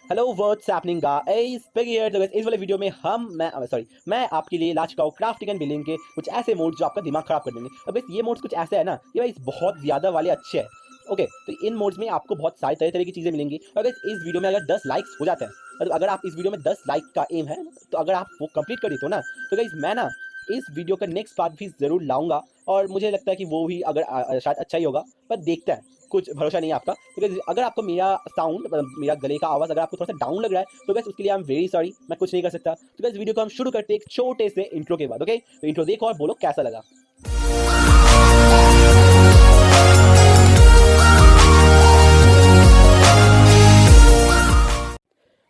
Hello what's happening guys, pig here. तो इस वाले वीडियो में मैं आपके लिए ला चुका हूँ क्राफ्टिंग एंड बिल्डिंग के कुछ ऐसे मोड्स जो आपका दिमाग खराब कर देंगे। अब इस ये मोड्स कुछ ऐसे है ना, ये भाई बहुत ज़्यादा वाले अच्छे हैं। ओके, तो इन मोड्स में आपको बहुत सारी तरह तरह की चीज़ें मिलेंगी। और guys, इस वीडियो में अगर 10 लाइक्स हो जाते हैं, मतलब अगर आप इस वीडियो में 10 लाइक का एम है, तो अगर आप वो कंप्लीट कर देते हो ना, तो गाइस मैं ना इस वीडियो का नेक्स्ट पार्ट भी ज़रूर लाऊंगा। और मुझे लगता है कि वो भी अगर शायद अच्छा ही होगा, पर देखते हैं, कुछ भरोसा नहीं है आपका। तो guys, अगर आपको मेरा साउंड, मतलब मेरा गले का आवाज़ अगर आपको थोड़ा सा डाउन लग रहा है, तो बस उसके लिए आई एम वेरी सॉरी, मैं कुछ नहीं कर सकता। तो बस वीडियो को हम शुरू करते हैं एक छोटे से इंट्रो के बाद। ओके, तो इंट्रो देखो और बोलो कैसा लगा।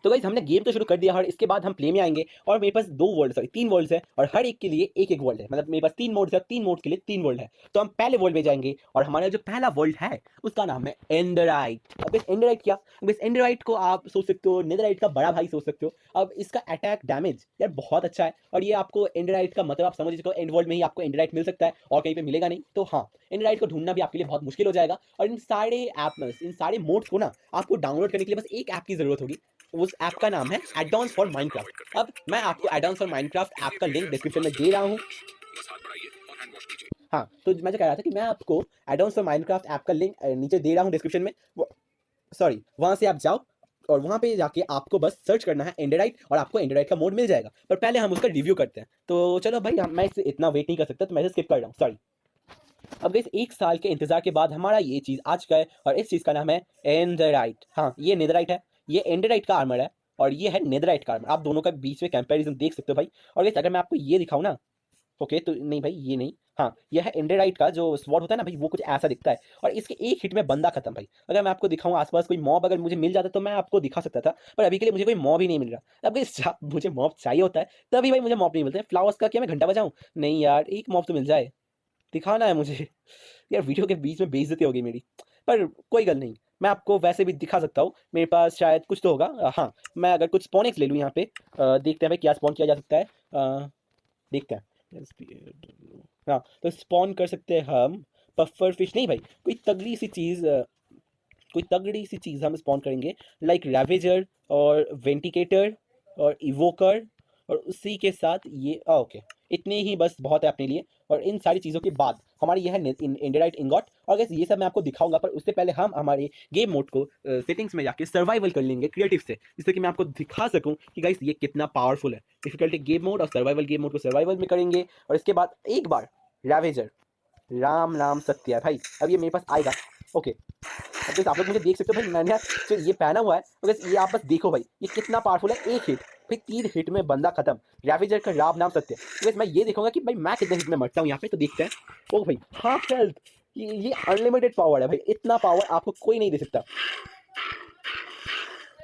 तो गाइस, हमने गेम तो शुरू कर दिया और इसके बाद हम प्ले में आएंगे। और मेरे पास तीन वर्ल्ड्स है, और हर एक के लिए एक एक वर्ल्ड है। मतलब मेरे पास तीन मोड्स है, तीन मोड्स के लिए तीन वर्ल्ड है। तो हम पहले वर्ल्ड में जाएंगे और हमारा जो पहला वर्ल्ड है उसका नाम है एंडराइट। अब इस एंडराइट क्या, अब इस एंडराइट को आप सोच सकते हो नेदरराइट का बड़ा भाई सोच सकते हो। अब इसका अटैक डैमेज यार बहुत अच्छा है। और ये आपको एंडराइट का मतलब आप समझ सकते हो, एंड वर्ल्ड में ही आपको एंडराइट मिल सकता है और कहीं पे मिलेगा नहीं। तो हाँ, एंडराइट को ढूंढना भी आपके लिए बहुत मुश्किल हो जाएगा। और इन सारे मोड्स को ना आपको डाउनलोड करने के लिए बस एक ऐप की जरूरत होगी। उस ऐप का नाम है एडॉन्स फॉर माइनक्राफ्ट। अब मैं आपको एडॉन्स फॉर माइनक्राफ्ट ऐप का लिंक डिस्क्रिप्शन में दे रहा हूँ। हाँ, तो मैं जो कह रहा था कि मैं आपको एडॉन्स फॉर माइनक्राफ्ट ऐप का लिंक नीचे दे रहा हूँ डिस्क्रिप्शन में। सॉरी, वहां से आप जाओ और वहां पे जाके आपको बस सर्च करना है एंडरराइट, और आपको एंडरराइट का मोड मिल जाएगा। पर पहले हम उसका रिव्यू करते हैं। तो चलो भाई, मैं इससे इतना वेट नहीं कर सकता, तो मैं स्किप कर रहा हूँ, सॉरी। अब इस एक साल के इंतजार के बाद हमारा ये चीज आ चुका है, और इस चीज का नाम है एंडरराइट। हाँ, ये नेदरराइट है, ये एंडरराइट का आर्मर है, और ये है नेदरराइट का आर्मर। आप दोनों का बीच में कंपैरिजन देख सकते हो भाई। और अगर मैं आपको ये दिखाऊं ना, ओके तो नहीं भाई, ये नहीं, हाँ यह है एंडरराइट का जो स्वॉर्ड होता है ना भाई, वो कुछ ऐसा दिखता है। और इसके एक हिट में बंदा खत्म भाई। अगर मैं आपको दिखाऊं आसपास कोई मॉब अगर मुझे मिल जाता तो मैं आपको दिखा सकता था, पर अभी के लिए मुझे कोई मॉब ही नहीं मिल रहा। अब मुझे मॉब चाहिए होता है तभी भाई मुझे मॉब नहीं मिलते। फ्लावर्स का क्या मैं घंटा बजाऊं? नहीं यार, एक मॉब तो मिल जाए, दिखाना है मुझे। यार वीडियो के बीच में बेइज्जती हो गई मेरी, पर कोई गल नहीं, मैं आपको वैसे भी दिखा सकता हूँ। मेरे पास शायद कुछ तो होगा। हाँ, मैं अगर कुछ स्पॉनेक्स ले लूँ यहाँ पे, देखते हैं भाई क्या स्पॉन किया जा सकता है। देखते हैं। हाँ, तो स्पॉन कर सकते हैं हम पफर फिश। नहीं भाई, कोई तगड़ी सी चीज़ हम स्पॉन करेंगे, लाइक रैवेजर और वेंटिकेटर और इवोकर, और उसी के साथ ये ओके, इतने ही बस बहुत है अपने लिए। और इन सारी चीज़ों के बाद हमारी यह है एंडेराइट इंगॉट। और गैस ये सब मैं आपको दिखाऊंगा, पर उससे पहले हम हमारे गेम मोड को सेटिंग्स में जाके सर्वाइवल कर लेंगे क्रिएटिव से, जिससे कि मैं आपको दिखा सकूं कि गाइस ये कितना पावरफुल है। डिफिकल्टी गेम मोड और सर्वाइवल गेम मोड को सर्वाइवल में करेंगे, और इसके बाद एक बार रैवेजर, राम नाम सत्य है भाई, अब ये मेरे पास आएगा। ओके, अब जैसे आप लोग मुझे देख सकते हो भाई, मैंने जो ये पहना हुआ है, तो बस ये आप बस देखो भाई ये कितना पावरफुल है। एक हिट, फिर तीन हिट में बंदा खत्म। रैवेजर का राम नाम सत्य। तो बस मैं ये देखूंगा कि भाई मैं कितने हिट में मरता हूँ यहाँ पे, तो देखते हैं। ओ भाई, हाफ हेल्थ, ये अनलिमिटेड पावर है भाई, इतना पावर आपको कोई नहीं दे सकता।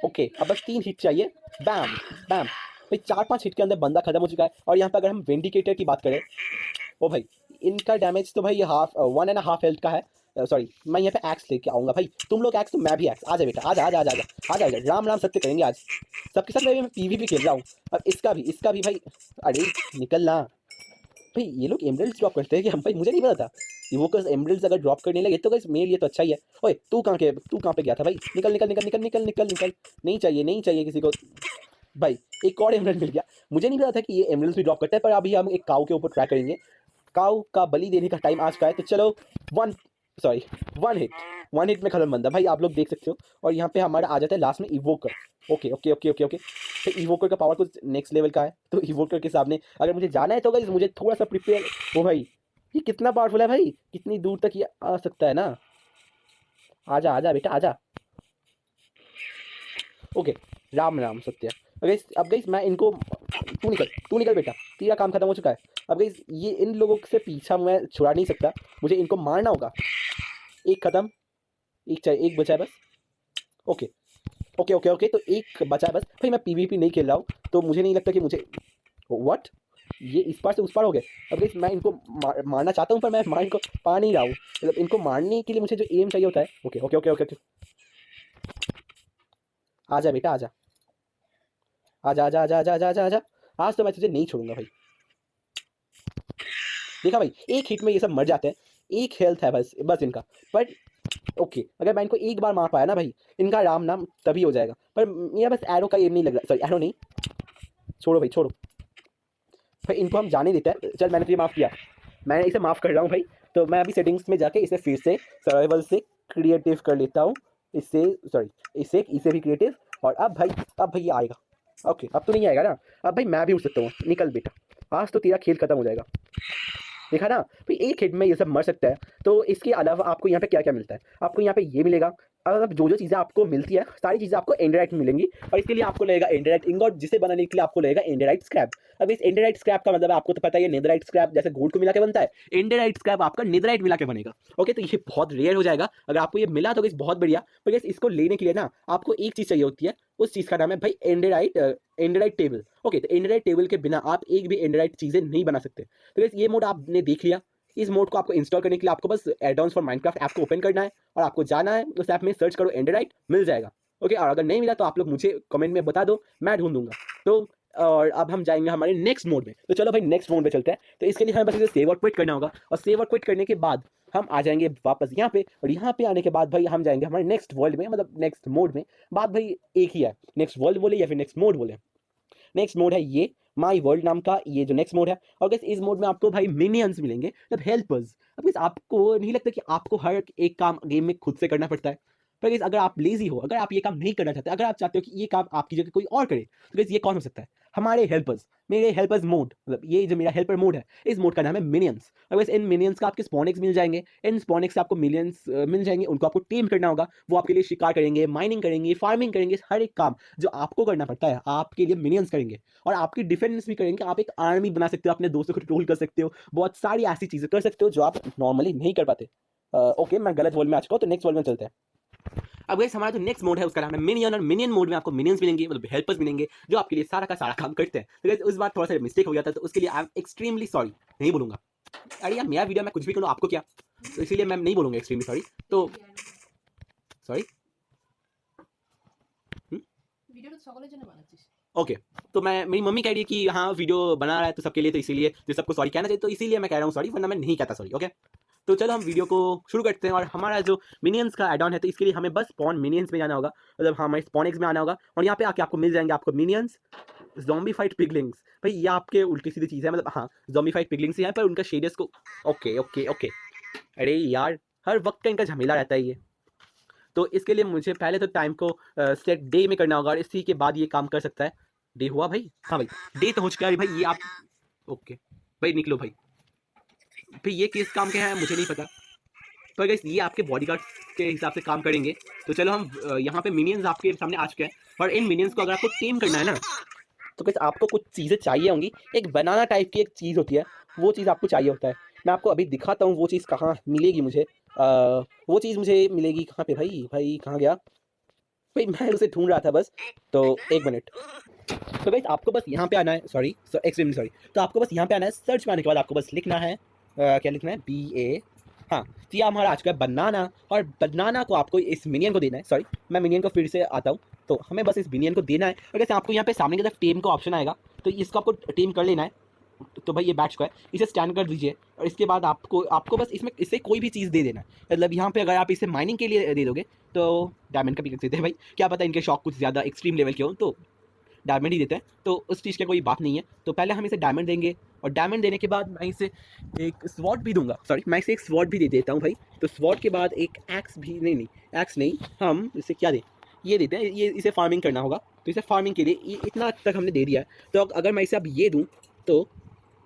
ओके, अब बस तीन हिट चाहिए। बैम बैम भाई, चार पांच हिट के अंदर बंदा खत्म हो चुका है। और यहाँ पे अगर हम वेंडिकेटर की बात करें, ओ भाई, इनका डैमेज तो भाई ये हाफ 1.5 हेल्थ का है। सॉरी, मैं यहाँ पे एक्स लेके आऊंगा भाई, तुम लोग एक्स तो मैं भी एक्स। आजा बेटा, आजा आजा आजा आजा आजा आजा, राम राम सत्य करेंगे आज सबके साथ। मैं पीवीपी खेल रहा हूँ। अब इसका भी भाई, अरे निकलना भाई। ये लोग एमरल्ड्स ड्रॉप करते हैं कि हम, भाई मुझे नहीं पता था। इवोकर्स एमरल्ड्स अगर ड्रॉप करने लगे तो गाइस मेरे लिए तो अच्छा ही है। ओए तू कहाँ पे गया था भाई? निकल निकल निकल निकल निकल निकल निकल। नहीं चाहिए, नहीं चाहिए किसी को भाई। एक और एमरल्ड मिल गया। मुझे नहीं पता था कि ये एमरल्ड्स भी ड्रॉप करता है, पर अभी हम एक काऊ के ऊपर ट्राई करेंगे। काऊ का बलि देने का टाइम आ चुका है, तो चलो। वन सॉरी वन हिट में खत्म बंदा भाई, आप लोग देख सकते हो। और यहाँ पे हमारा आ जाता है लास्ट में इवोकर। Okay okay okay okay okay, तो इवोकर का पावर कुछ नेक्स्ट लेवल का है, तो इवोकर के सामने अगर मुझे जाना है तो गाइस मुझे थोड़ा सा प्रिपेयर। ओ भाई, ये कितना पावरफुल है भाई, कितनी दूर तक ये आ सकता है ना। आजा आजा बेटा आजा। ओके, राम राम सत्य। अब गाइस मैं इनको, तू निकल बेटा, तेरा काम खत्म हो चुका है। अब गाइस ये इन लोगों से पीछा मैं छुड़ा नहीं सकता, मुझे इनको मारना होगा। एक खत्म, एक चाहिए, एक बचा है बस। ओके ओके ओके ओके, तो एक बचा है बस भाई। मैं पीवीपी नहीं खेल रहा हूँ, तो मुझे नहीं लगता कि मुझे व्हाट, ये इस पार से उस पार हो गए। अब गाइस मैं इनको मारना चाहता हूँ, पर मैं मार इनको पा नहीं रहा हूँ। मतलब इनको मारने के लिए मुझे जो एम चाहिए होता है। Okay okay okay okay okay, आजा बेटा आजा आजा आजा आजा आजा आजा आजा आजा। आज तो मैं तुझे नहीं छोड़ूंगा भाई। देखा भाई, एक हिट में ये सब मर जाते हैं। एक हेल्थ है बस बस इनका। बट ओके, अगर मैं इनको एक बार मार पाया ना भाई, इनका राम नाम तभी हो जाएगा। पर मेरा बस एरो का एम नहीं लग रहा, सॉरी एरो नहीं, छोड़ो भाई छोड़ो भाई, इनको हम जाने देते हैं। चल मैंने तुझे माफ़ किया, मैं इसे माफ़ कर रहा हूँ भाई। तो मैं अभी सेटिंग्स में जाके इसे फिर से सर्वाइवल से क्रिएटिव कर लेता हूँ, इससे सॉरी इसे भी क्रिएटिव। और अब भाई ये आएगा। ओके अब तो नहीं आएगा ना, अब भाई मैं भी उठ सकता हूँ। निकल बेटा, आज तो तेरा खेल खत्म हो जाएगा। देखा ना भाई, एक हिट में ये सब मर सकता है। तो इसके अलावा आपको यहाँ पे क्या क्या मिलता है, आपको यहाँ पे ये मिलेगा। अब जो चीज़ें आपको मिलती है सारी चीज़ें आपको एंडराइट में मिलेंगी, और इसके लिए आपको लगेगा एंडराइट इंगॉट, जिसे बनाने के लिए आपको लगेगा एंडराइट स्क्रैप। अब इस एंडराइट स्क्रैप का मतलब आपको तो पता ही है, नेदराइट स्क्रैप जैसे गोल्ड को मिला के बनता है, एंडराइट स्क्रैप आपका नेदराइट मिला के बनेगा। ओके, तो ये बहुत रेयर हो जाएगा। अगर आपको ये मिला तो बहुत बढ़िया, पर इसको लेने के लिए ना आपको एक चीज़ चाहिए होती है, उस चीज़ का नाम है भाई एंडराइट टेबल। ओके, तो एंडराइट टेबल के बिना आप एक भी एंडराइट चीज़ें नहीं बना सकते। तो ये मोड आपने देख लिया। इस मोड को आपको इंस्टॉल करने के लिए आपको बस एडॉन्स फॉर माइनक्राफ्ट ऐप को ओपन करना है, और आपको जाना है उस ऐप में, सर्च करो एंडराइट, मिल जाएगा। ओके, और अगर नहीं मिला तो आप लोग मुझे कमेंट में बता दो, मैं ढूंढ दूंगा। तो और अब हम जाएंगे हमारे नेक्स्ट मोड में। तो चलो भाई नेक्स्ट मोड में चलते हैं। तो इसके लिए हमें बस इसे सेव और क्विट करना होगा, और सेव और क्विट करने के बाद हम आ जाएंगे वापस यहाँ पे, और यहाँ पे आने के बाद भाई हम जाएंगे हमारे नेक्स्ट वर्ल्ड में, मतलब नेक्स्ट मोड में। बात भाई एक ही है, नेक्स्ट वर्ल्ड बोले या फिर नेक्स्ट मोड बोले। नेक्स्ट मोड है ये माई वर्ल्ड नाम का, ये जो नेक्स्ट मोड है। और गाइस इस मोड में आपको भाई मिनियंस मिलेंगे, मतलब हेल्पर्स। अब गाइस आपको नहीं लगता कि आपको हर एक काम गेम में खुद से करना पड़ता है? पर गाइस अगर आप लेजी हो, अगर आप ये काम नहीं करना चाहते, अगर आप चाहते हो कि ये काम आपकी जगह कोई और करे, तो गाइस ये कौन हो सकता है? हमारे हेल्पर्स, मेरे हेल्पर्स मोड, मतलब ये जो मेरा हेल्पर मोड है, इस मोड का नाम है मिनियंस। और गाइस इन मिनियंस का आपके स्पॉनिक्स मिल जाएंगे, इन स्पॉनिक्स से आपको मिलियंस मिल जाएंगे, उनको आपको टेम करना होगा। वो आपके लिए शिकार करेंगे, माइनिंग करेंगे, फार्मिंग करेंगे, हर एक काम जो आपको करना पड़ता है आपके लिए मिनियंस करेंगे। और आपकी डिफेंस भी करेंगे, आप एक आर्मी बना सकते हो, अपने दोस्तों को कंट्रोल कर सकते हो, बहुत सारी ऐसी चीजें कर सकते हो जो आप नॉर्मली नहीं कर पाते। ओके, मैं गलत वर्ल्ड में आ चुका हूँ, तो नेक्स्ट वर्ल्ड में चलते हैं। अब गाइस हमारा जो नेक्स्ट मोड है उसका नाम है मिनियन, और मिनियन मोड में आपको मिनियंस मिलेंगे, मतलब हेल्पर्स मिलेंगे, जो आपके लिए सारा का सारा काम करते हैं। तो गाइस उस बार थोड़ा सा मिस्टेक हो गया था, तो उसके लिए आई एम एक्सट्रीमली सॉरी, नहीं बोलूंगा। अरे यार मेरा वीडियो, मैं कुछ भी करूँ आपको क्या, तो इसीलिए मैं नहीं बोलूंगा एक्सट्रीमली सॉरी। तो सॉरी, वीडियो तो সকলের জন্য বানাচ্ছিস। ओके, तो मैं, मेरी मम्मी कह रही है कि हाँ वीडियो बना रहा है तो सबके लिए, तो इसीलिए जो सबको सॉरी कहना चाहिए, तो इसीलिए मैं कह रहा हूँ सॉरी, वरना मैं नहीं कहता सॉरी। ओके, तो चलो हम वीडियो को शुरू करते हैं। और हमारा जो मिनियंस का एड ऑन है, तो इसके लिए हमें बस स्पॉन मिनियंस में जाना होगा, मतलब हमारे स्पॉनिक्स में आना होगा, और यहाँ पे आके आपको मिल जाएंगे आपको मिनियंस ज़ॉम्बी फाइट पिगलिंग्स। भाई ये आपके उल्टी सीधी चीज़ है, मतलब हाँ ज़ॉम्बी फाइट पिगलिंग्स ही है, पर उनका शेडर्स को ओके ओके ओके। अरे यार हर वक्त का इनका झमेला रहता है ये। तो इसके लिए मुझे पहले तो टाइम को सेट डे में करना होगा, और इसी के बाद ये काम कर सकता है। डे हुआ भाई, हाँ भाई डे तो हो चुका है भाई। ये आप ओके भाई निकलो भाई, फिर ये किस काम के हैं मुझे नहीं पता, पर गाइस ये आपके बॉडीगार्ड के हिसाब से काम करेंगे। तो चलो हम यहाँ पे मिनियंस आपके सामने आ चुके हैं, और इन मिनियंस को अगर आपको टेम करना है ना, तो गाइस आपको कुछ चीज़ें चाहिए होंगी। एक बनाना टाइप की एक चीज़ होती है, वो चीज़ आपको चाहिए होता है। मैं आपको अभी दिखाता हूँ वो चीज़ कहाँ मिलेगी मुझे। वो चीज़ मुझे मिलेगी कहाँ पे भाई, भाई कहाँ गया भाई, मैं उसे ढूंढ रहा था बस, तो एक मिनट। तो गाइस आपको बस यहाँ पे आना है, सॉरी एक्सट्रीमली सॉरी। तो आपको बस यहाँ पे आना है, सर्च में आने के बाद आपको बस लिखना है क्या लिखना है, BA, हाँ। तो ये हमारा आ चुका है बनाना, और बनाना को आपको इस मिनियन को देना है। सॉरी मैं मिनियन को फिर से आता हूँ। तो हमें बस इस मिनियन को देना है, और जैसे आपको यहाँ पे सामने की तरफ टेम का ऑप्शन आएगा, तो इसको आपको टेम कर लेना है। तो भाई ये बैठ चुका है, इसे स्कैन कर दीजिए, और इसके बाद आपको बस इसमें इससे कोई भी चीज़ दे देना है। मतलब यहाँ पे अगर आप इसे माइनिंग के लिए दे दोगे तो डायमंड का पिक देते हैं भाई, क्या पता इनके शौक कुछ ज़्यादा एक्सट्रीम लेवल के हो, तो डायमंड ही देते हैं, तो उस चीज़ की कोई बात नहीं है। तो पहले हम इसे डायमंड देंगे, और डायमंड देने के बाद मैं इसे एक स्वॉर्ड भी दूंगा, सॉरी मैं इसे एक स्वॉर्ड भी दे देता हूँ भाई। तो स्वॉर्ड के बाद एक एक्स भी, नहीं एक्स नहीं, हम इसे क्या दें, ये देते हैं, ये इसे फार्मिंग करना होगा। तो इसे फार्मिंग के लिए ये इतना तक हमने दे दिया है। तो अगर मैं इसे अब ये दूँ तो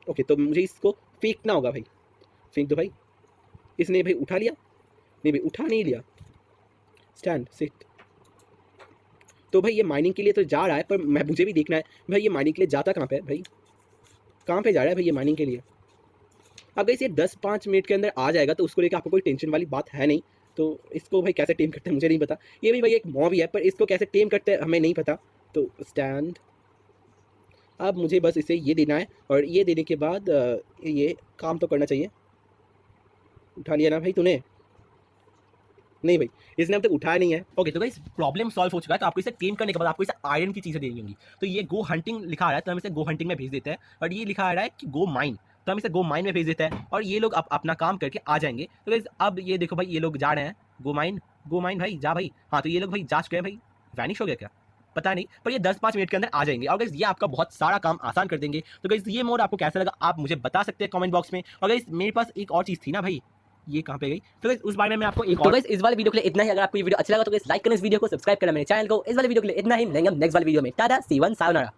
ओके, तो मुझे इसको फेंकना होगा भाई। फेंक दो भाई, इसने भाई उठा लिया, नहीं भाई उठा नहीं लिया, स्टैंड सिट। तो भाई ये माइनिंग के लिए तो जा रहा है, पर मैं मुझे भी देखना है भाई ये माइनिंग के लिए जाता कहाँ पे है भाई, कहाँ पे जा रहा है भाई ये माइनिंग के लिए। अब इसे 10-5 मिनट के अंदर आ जाएगा, तो उसको लेकर आपको कोई टेंशन वाली बात है नहीं। तो इसको भाई कैसे टेम करते हैं मुझे नहीं पता, ये भी भाई एक मॉब ही है, पर इसको कैसे टेम करते हैं हमें नहीं पता। तो स्टैंड, अब मुझे बस इसे ये देना है, और ये देने के बाद ये काम तो करना चाहिए। उठा लिया ना भाई तूने, नहीं भाई इसने अब तक उठाया नहीं है। ओके, तो गाइस प्रॉब्लम सॉल्व हो चुका है। तो आपको इसे टेम करने के बाद आपको इसे आयरन की चीज़ें देनी होंगी। तो ये गो हंटिंग लिखा आ रहा है, तो हम इसे गो हंटिंग में भेज देते हैं, और ये लिखा आ रहा है कि गो माइन, तो हम इसे गो माइन में भेज देते हैं, और ये लोग अपना काम करके आ जाएंगे। तो गाइस अब ये देखो भाई ये लोग जा रहे हैं, गो माइन भाई जा भाई। हाँ तो ये लोग भाई जा चुके हैं भाई, वैनिश हो गया क्या पता नहीं, पर ये 10-5 मिनट के अंदर आ जाएंगे और गाइस ये आपका बहुत सारा काम आसान कर देंगे। तो गाइस ये मोड आपको कैसा लगा आप मुझे बता सकते हैं कमेंट बॉक्स में। और गाइस मेरे पास एक और चीज़ थी ना भाई, ये कहाँ पे गई, तो गाइस उस बारे में मैं आपको एक तो गाइस इस वाले वीडियो के लिए इतना ही। अगर आपको ये वीडियो अच्छा लगा तो गाइस लाइक करना इस वीडियो को, सब्सक्राइब करना मेरे चैनल को। इस वाले वीडियो के लिए इतना ही, मिलेंगे हम नेक्स्ट वाले वीडियो में। टाटा, सी वन, सायोनारा।